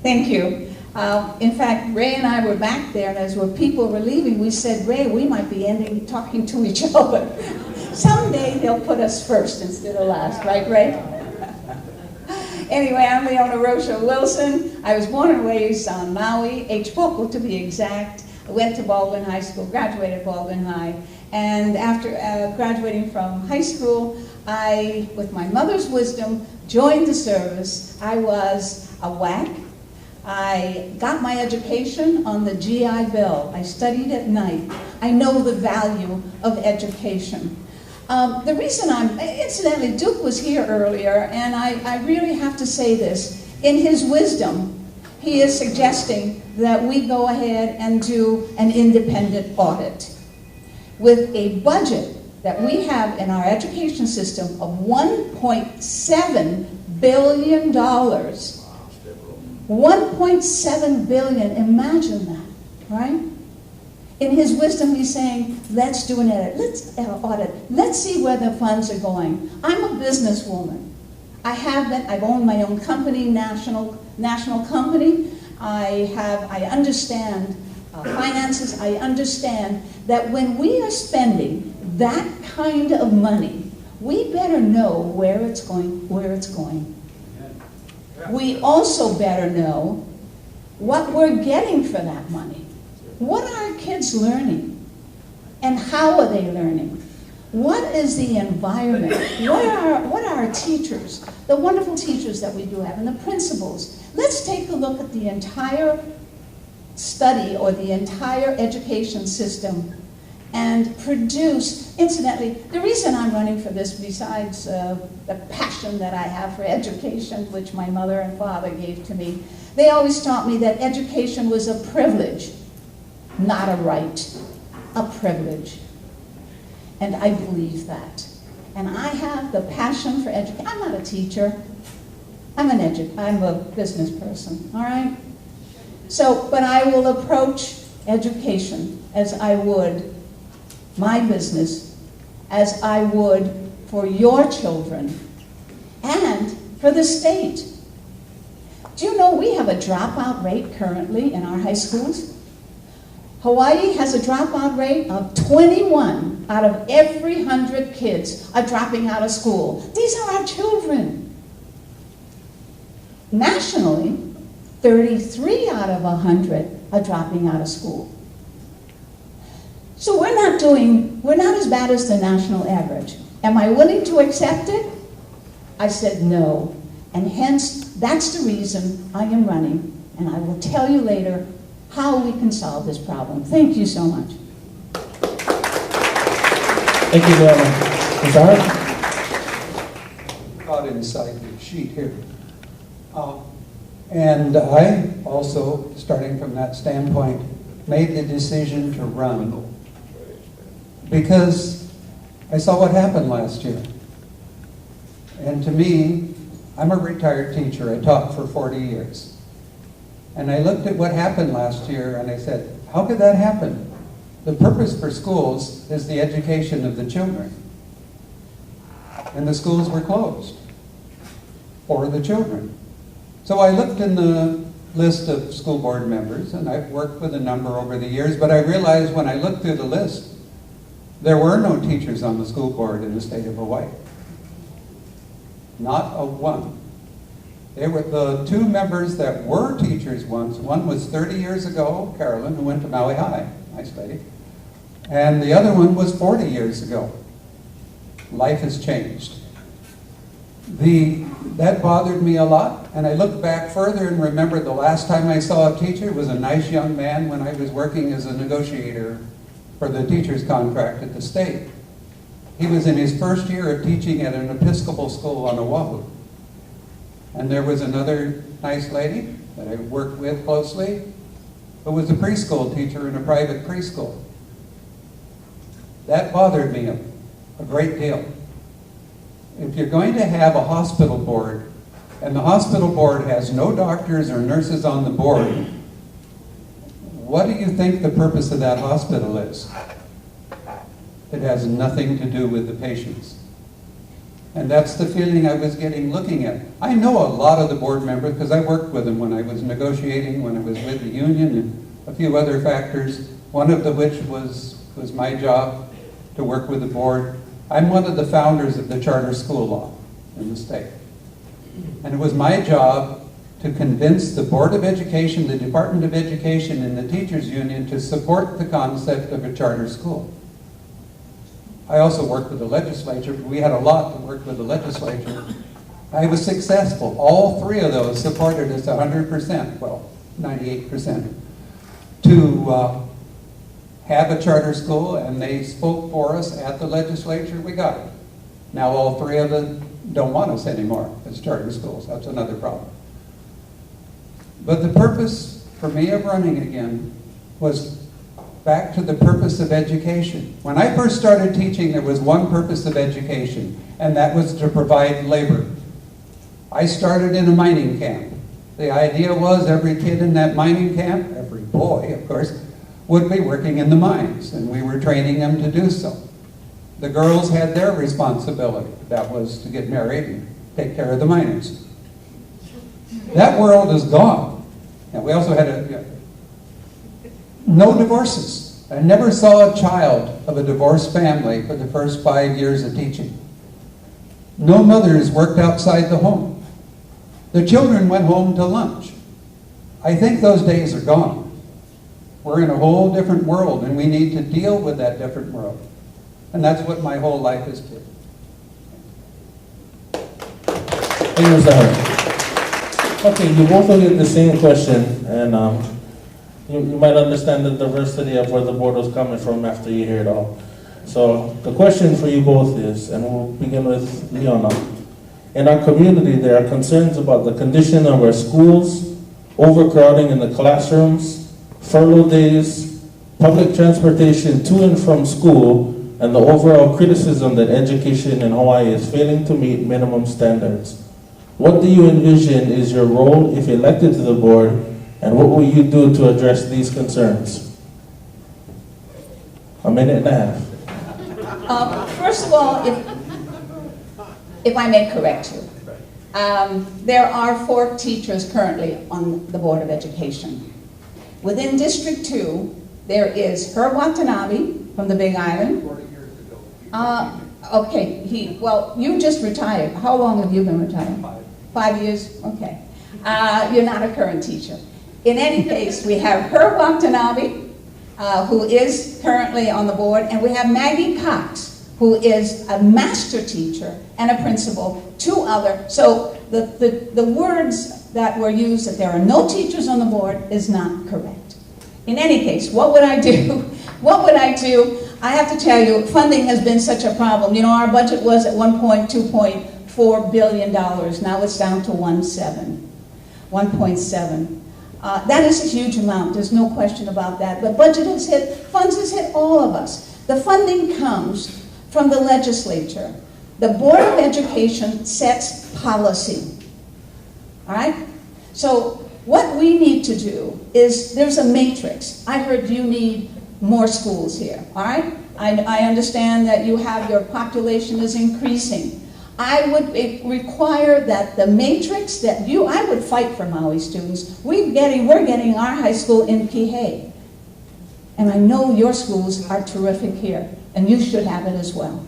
Thank you. In fact, Ray and I were back there, and as people were leaving, we said, Ray, we might be ending talking to each other. Someday they'll put us first instead of last, right, Ray? Anyway, I'm Leona Rocha Wilson. I was born and raised on Maui, H-Poko to be exact. I went to Baldwin High School, graduated Baldwin High, and after graduating from high school, I, with my mother's wisdom, joined the service. I was a WAC. I got my education on the GI Bill. I studied at night. I know the value of education. The reason incidentally, Duke was here earlier, and I really have to say this. In his wisdom, he is suggesting that we go ahead and do an independent audit. With a budget that we have in our education system of $1.7 billion. $1.7 billion, imagine that, right? In his wisdom, he's saying, let's do an audit. Let's see where the funds are going. I'm a businesswoman. I've owned my own company, national company. I understand finances. I understand that when we are spending that kind of money, we better know where it's going. We also better know what we're getting for that money. What are our kids learning? And how are they learning? What is the environment? What are our teachers, the wonderful teachers that we do have, and the principals? Let's take a look at the entire study or the entire education system and produce, incidentally, the reason I'm running for this, besides the passion that I have for education, which my mother and father gave to me, they always taught me that education was a privilege, not a right, a privilege. And I believe that. And I have the passion for education. I'm not a teacher. I'm a business person, all right? So, but I will approach education as I would my business, as I would for your children and for the state. Do you know we have a dropout rate currently in our high schools? Hawaii has a dropout rate of 21 out of every 100 kids are dropping out of school. These are our children. Nationally, 33 out of 100 are dropping out of school. So we're not as bad as the national average. Am I willing to accept it? I said no. And hence, that's the reason I am running. And I will tell you later how we can solve this problem. Thank you so much. Thank you, Leona. Nazar? Got inside the sheet here. And I also, starting from that standpoint, made the decision to run because I saw what happened last year. And to me, I'm a retired teacher. I taught for 40 years. And I looked at what happened last year and I said, how could that happen? The purpose for schools is the education of the children. And the schools were closed for the children. So I looked in the list of school board members, and I've worked with a number over the years, but I realized when I looked through the list, there were no teachers on the school board in the state of Hawaii. Not a one. They were the two members that were teachers once. One was 30 years ago, Carolyn, who went to Maui High, nice lady. And the other one was 40 years ago. Life has changed. That bothered me a lot, and I looked back further and remembered the last time I saw a teacher was a nice young man when I was working as a negotiator for the teacher's contract at the state. He was in his first year of teaching at an Episcopal school on Oahu. And there was another nice lady that I worked with closely who was a preschool teacher in a private preschool. That bothered me a great deal. If you're going to have a hospital board, and the hospital board has no doctors or nurses on the board, what do you think the purpose of that hospital is? It has nothing to do with the patients. And that's the feeling I was getting looking at. I know a lot of the board members because I worked with them when I was negotiating, when I was with the union, and a few other factors, one of which was my job to work with the board. I'm one of the founders of the charter school law in the state. And it was my job to convince the Board of Education, the Department of Education, and the Teachers Union to support the concept of a charter school. I also worked with the legislature, but we had a lot to work with the legislature. I was successful. All three of those supported us 100%, well, 98%, to have a charter school, and they spoke for us at the legislature. We got it. Now all three of them don't want us anymore as charter schools. That's another problem. But the purpose for me of running again was back to the purpose of education. When I first started teaching, there was one purpose of education, and that was to provide labor. I started in a mining camp. The idea was every kid in that mining camp, every boy, of course, would be working in the mines, and we were training them to do so. The girls had their responsibility. That was to get married and take care of the miners. That world is gone. And we also had no divorces. I never saw a child of a divorced family for the first 5 years of teaching. No mothers worked outside the home. The children went home to lunch. I think those days are gone. We're in a whole different world, and we need to deal with that different world. And that's what my whole life is to. Thank you, Mr. Hart. Okay, you both will get the same question, and you might understand the diversity of where the board was coming from after you hear it all. So the question for you both is, and we'll begin with Leona. In our community, there are concerns about the condition of our schools, overcrowding in the classrooms, furlough days, public transportation to and from school, and the overall criticism that education in Hawaii is failing to meet minimum standards. What do you envision is your role if elected to the board, and what will you do to address these concerns? A minute and a half. First of all, if I may correct you, there are 4 teachers currently on the Board of Education. Within District 2, there is Herb Watanabe from the Big Island. 40 years ago. Okay, well, you just retired. How long have you been retired? 5 years? Okay. You're not a current teacher. In any case, we have Herb Watanabe, who is currently on the board, and we have Maggie Cox, who is a master teacher and a principal, 2 other. So the words that were used, that there are no teachers on the board, is not correct. In any case, what would I do? What would I do? I have to tell you, funding has been such a problem. You know, our budget was at one point $2.4 billion. Now it's down to 1.7. That is a huge amount. There's no question about that. But budget has hit, funds has hit all of us. The funding comes from the legislature. The Board of Education sets policy. All right? So what we need to do is, there's a matrix. I heard you need more schools here, all right? I understand that you have, your population is increasing. I would require that the matrix that I would fight for Maui students. We're getting our high school in Kihei. And I know your schools are terrific here, and you should have it as well.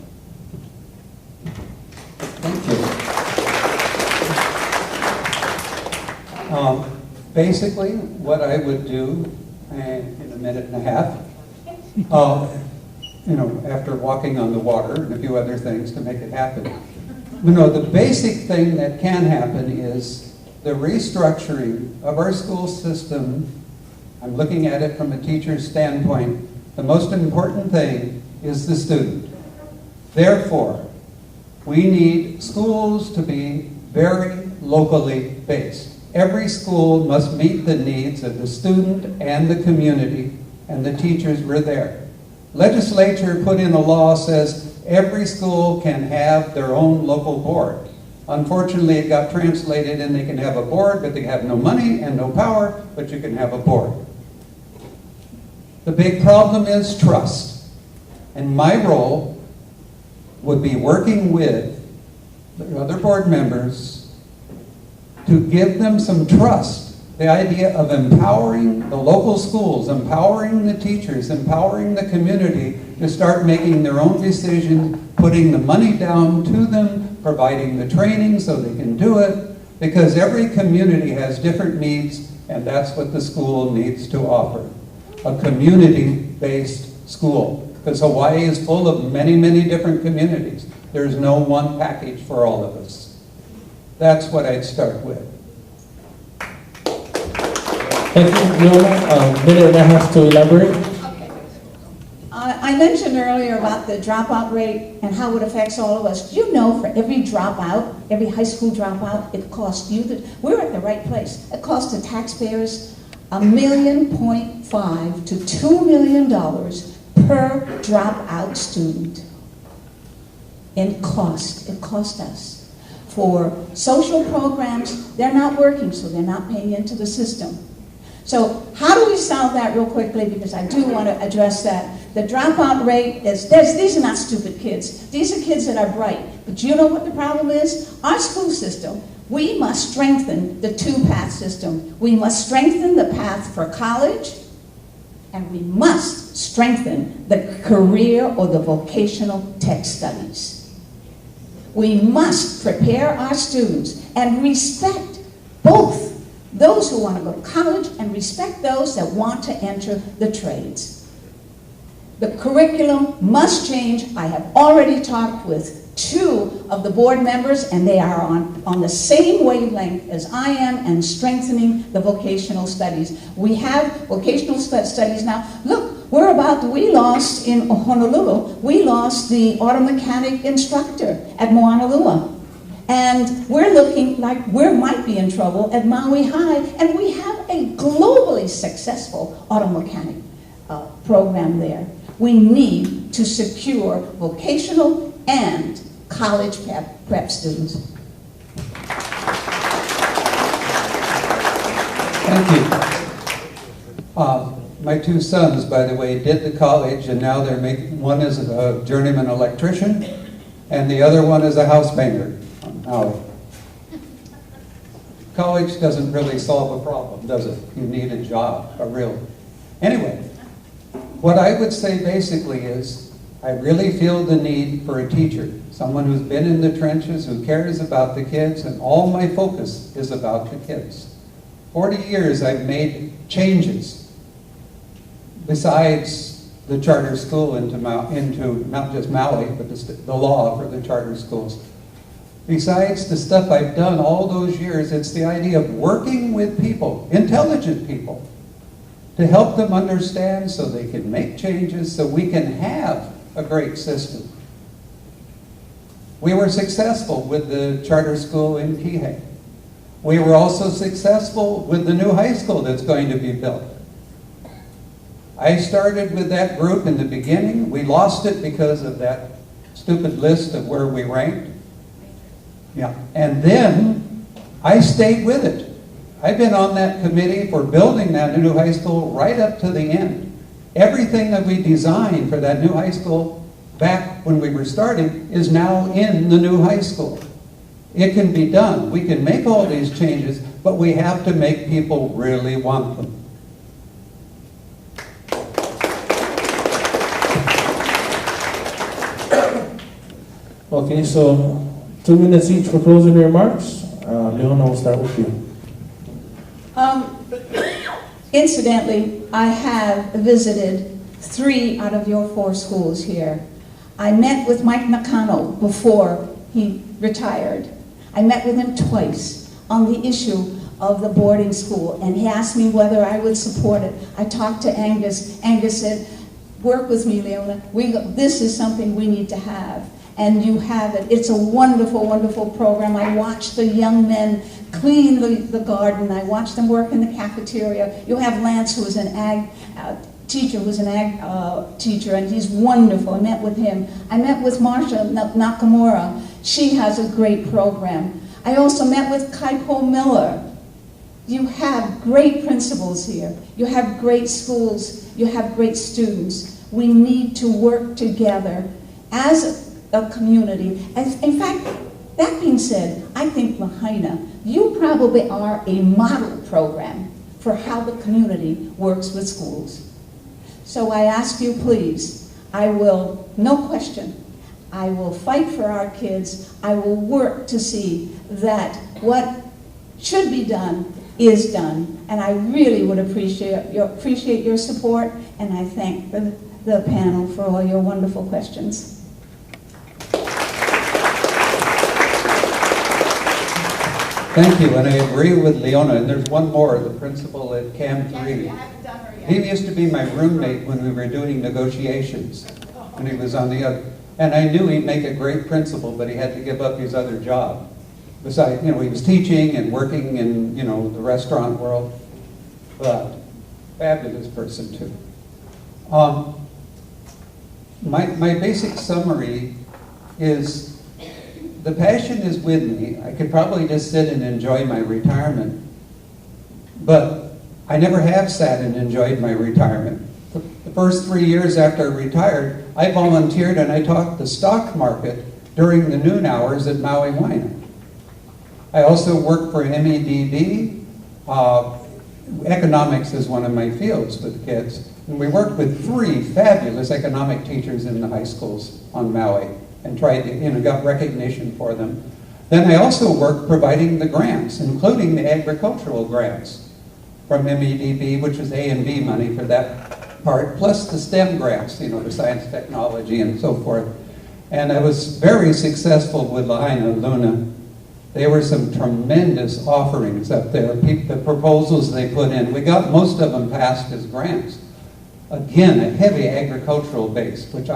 Thank you. Basically, what I would do in a minute and a half, you know, after walking on the water and a few other things to make it happen. You know, the basic thing that can happen is the restructuring of our school system. I'm looking at it from a teacher's standpoint. The most important thing is the student. Therefore, we need schools to be very locally based. Every school must meet the needs of the student and the community, and the teachers were there. Legislature put in a law says every school can have their own local board. Unfortunately, it got translated and they can have a board, but they have no money and no power, but you can have a board. The big problem is trust. And my role would be working with the other board members, to give them some trust. The idea of empowering the local schools, empowering the teachers, empowering the community to start making their own decisions, putting the money down to them, providing the training so they can do it, because every community has different needs, and that's what the school needs to offer. A community-based school, because Hawaii is full of many, many different communities. There's no one package for all of us. That's what I'd start with. Thank you, Leona. Minute and a half to elaborate. Okay. I mentioned earlier about the dropout rate and how it affects all of us. Do you know for every dropout, every high school dropout, it costs you, we're at the right place. It costs the taxpayers $1.5 million to $2 million per dropout student. It cost us. For social programs, they're not working, so they're not paying into the system. So how do we solve that real quickly? Because I do want to address that. The dropout rate is, these are not stupid kids. These are kids that are bright. But do you know what the problem is? Our school system, we must strengthen the two-path system. We must strengthen the path for college, and we must strengthen the career or the vocational tech studies. We must prepare our students and respect both those who want to go to college and respect those that want to enter the trades. The curriculum must change. I have already talked with 2 of the board members, and they are on the same wavelength as I am and strengthening the vocational studies. We have vocational studies now. Look, we lost in Honolulu, we lost the auto mechanic instructor at Moanalua. And we're looking like we might be in trouble at Maui High, and we have a globally successful auto mechanic program there. We need to secure vocational and college prep students. Thank you. My 2 sons, by the way, did the college, and now they're making, one is a journeyman electrician, and the other one is a house painter. College doesn't really solve a problem, does it? You need a job, a real. Anyway, what I would say basically is, I really feel the need for a teacher, someone who's been in the trenches, who cares about the kids, and all my focus is about the kids. 40 years I've made changes, besides the charter school into not just Maui, but the law for the charter schools. Besides the stuff I've done all those years, it's the idea of working with people, intelligent people, to help them understand so they can make changes so we can have a great system. We were successful with the charter school in Kihei. We were also successful with the new high school that's going to be built. I started with that group in the beginning. We lost it because of that stupid list of where we ranked. Yeah, and then I stayed with it. I've been on that committee for building that new high school right up to the end. Everything that we designed for that new high school back when we were starting is now in the new high school. It can be done. We can make all these changes, but we have to make people really want them. Okay, so 2 minutes each for closing remarks. Leona, we'll start with you. Incidentally, I have visited 3 out of your 4 schools here. I met with Mike Nakano before he retired. I met with him twice on the issue of the boarding school, and he asked me whether I would support it. I talked to Angus. Angus said, work with me, Leona. This is something we need to have. And you have it. It's a wonderful, wonderful program. I watched the young men clean the garden. I watched them work in the cafeteria. You have Lance, who is an ag teacher, teacher, and he's wonderful. I met with him. I met with Marsha Nakamura. She has a great program. I also met with Kaipo Miller. You have great principals here. You have great schools. You have great students. We need to work together as a community. And in fact, That being said, I think Lahaina, you probably are a model program for how the community works with schools. So I ask you, please, I will, no question, I will fight for our kids. I will work to see that what should be done is done. And I really would appreciate your support, and I thank the panel for all your wonderful questions. Thank you, and I agree with Leona. And there's one more, the principal at Cam 3. He used to be my roommate when we were doing negotiations, when he was on the other. And I knew he'd make a great principal, but he had to give up his other job. Besides, he was teaching and working in, the restaurant world. But fabulous person too. My basic summary is, the passion is with me. I could probably just sit and enjoy my retirement, but I never have sat and enjoyed my retirement. The first 3 years after I retired, I volunteered and I taught the stock market during the noon hours at Maui Waina. I also worked for MEDB. Economics is one of my fields with kids. And we worked with 3 fabulous economic teachers in the high schools on Maui and tried to, got recognition for them. Then I also worked providing the grants, including the agricultural grants from MEDB, which is A and B money for that part, plus the STEM grants, the science, technology, and so forth. And I was very successful with Lahaina Luna. There were some tremendous offerings up there, the proposals they put in. We got most of them passed as grants. Again, a heavy agricultural base, which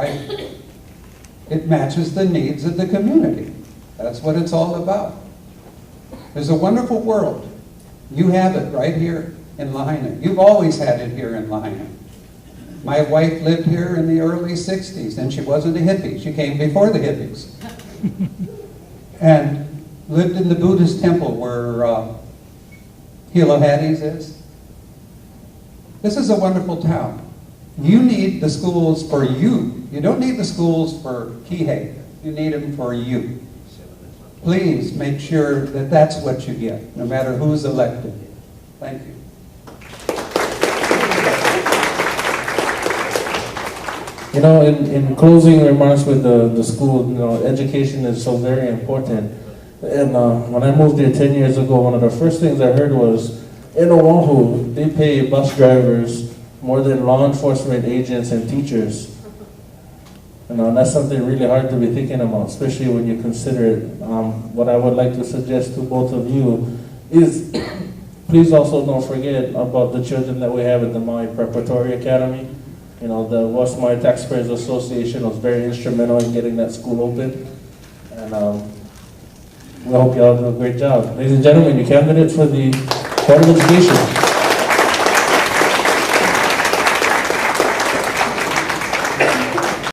it matches the needs of the community. That's what it's all about. There's a wonderful world. You have it right here in Lahaina. You've always had it here in Lahaina. My wife lived here in the early 60s, and she wasn't a hippie. She came before the hippies. And lived in the Buddhist temple where Hilo Hattie's is. This is a wonderful town. You need the schools for you. You don't need the schools for Kihei. You need them for you. Please make sure that that's what you get, no matter who's elected. Thank you. In closing remarks with the school, education is so very important. And when I moved here 10 years ago, one of the first things I heard was, in Oahu, they pay bus drivers more than law enforcement agents and teachers. And that's something really hard to be thinking about, especially when you consider it. What I would like to suggest to both of you is, please also don't forget about the children that we have at the Maui Preparatory Academy. The West Maui Taxpayers Association was very instrumental in getting that school open. And we hope you all do a great job. Ladies and gentlemen, your candidates for the Board of Education.